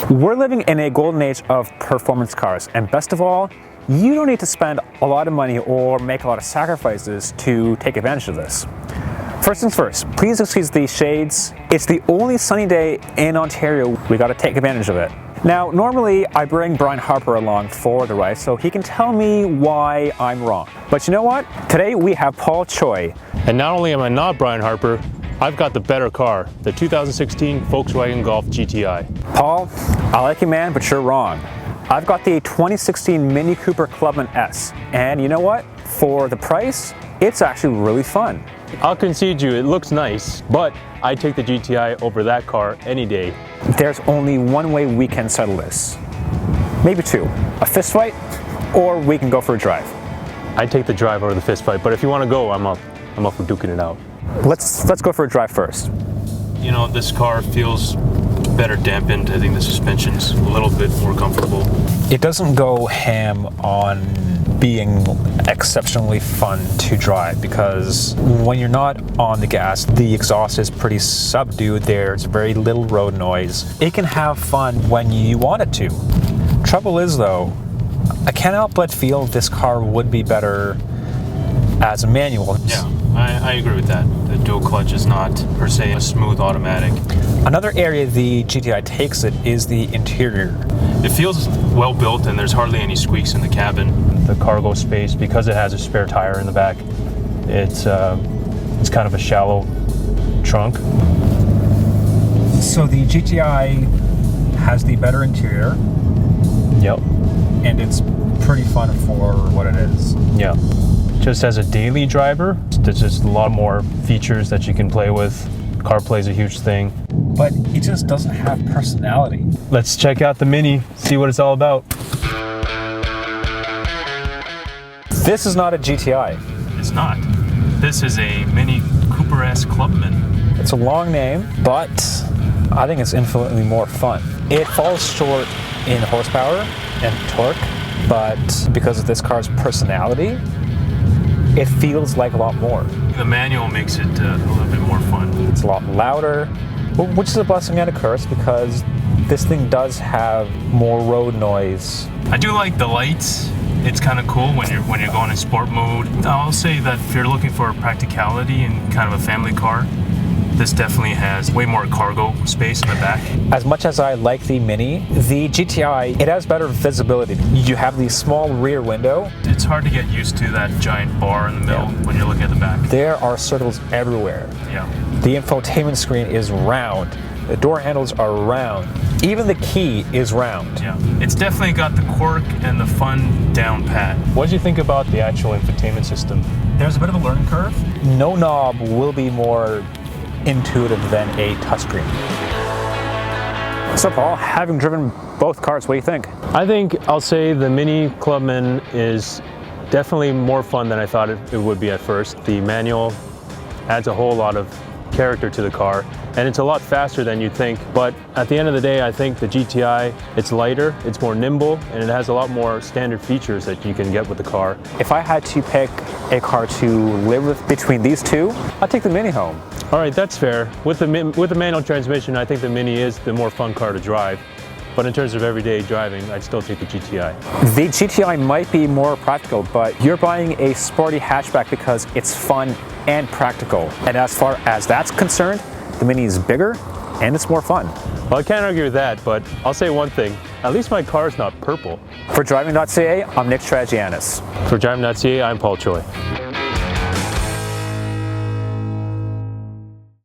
We're living in a golden age of performance cars, and best of all, you don't need to spend a lot of money or make a lot of sacrifices to take advantage of this. First things first, please excuse the shades. It's the only sunny day in Ontario. We gotta take advantage of it. Now, normally I bring Brian Harper along for the ride so he can tell me why I'm wrong. But you know what? Today we have Paul Choi. And not only am I not Brian Harper, I've got the better car, the 2016 Volkswagen Golf GTI. Paul, I like you, man, but you're wrong. I've got the 2016 Mini Cooper Clubman S, and you know what? For the price, it's actually really fun. I'll concede you, it looks nice, but I'd take the GTI over that car any day. There's only one way we can settle this. Maybe two, a fist fight, or we can go for a drive. I'd take the drive over the fist fight, but if you want to go, I'm up for duking it out. Let's go for a drive first. You know, this car feels better dampened. I think the suspension's a little bit more comfortable. It doesn't go ham on being exceptionally fun to drive because when you're not on the gas, the exhaust is pretty subdued. There's very little road noise. It can have fun when you want it to. Trouble is though, I can't help but feel this car would be better as a manual. Yeah, I agree with that. The dual clutch is not per se a smooth automatic. Another area the GTI takes it is the interior. It feels well built and there's hardly any squeaks in the cabin. The cargo space, because it has a spare tire in the back, it's kind of a shallow trunk. So the GTI has the better interior. Yep. And it's pretty fun for what it is. Yeah. Just as a daily driver, there's just a lot more features that you can play with. CarPlay's a huge thing. But it just doesn't have personality. Let's check out the Mini, see what it's all about. This is not a GTI. It's not. This is a Mini Cooper S Clubman. It's a long name, but I think it's infinitely more fun. It falls short in horsepower and torque, but because of this car's personality, it feels like a lot more. The manual makes it a little bit more fun. It's a lot louder, which is a blessing and a curse because this thing does have more road noise. I do like the lights. It's kind of cool when you're going in sport mode. I'll say that if you're looking for practicality and kind of a family car, this definitely has way more cargo space in the back. As much as I like the Mini, the GTI, it has better visibility. You have the small rear window. It's hard to get used to that giant bar in the middle when you're looking at the back. There are circles everywhere. Yeah. The infotainment screen is round. The door handles are round. Even the key is round. Yeah. It's definitely got the quirk and the fun down pat. What did you think about the actual infotainment system? There's a bit of a learning curve. No knob will be more intuitive than a touchscreen. So Paul, having driven both cars, what do you think? I think I'll say the Mini Clubman is definitely more fun than I thought it would be at first. The manual adds a whole lot of character to the car and it's a lot faster than you'd think, but at the end of the day I think the GTI, it's lighter, it's more nimble, and it has a lot more standard features that you can get with the car. If I had to pick a car to live with between these two, I'd take the Mini home. All right, that's fair. With the manual transmission, I think the Mini is the more fun car to drive. But in terms of everyday driving, I'd still take the GTI. The GTI might be more practical, but you're buying a sporty hatchback because it's fun and practical. And as far as that's concerned, the Mini is bigger and it's more fun. Well, I can't argue with that, but I'll say one thing. At least my car's not purple. For Driving.ca, I'm Nick Tragianis. For Driving.ca, I'm Paul Choi.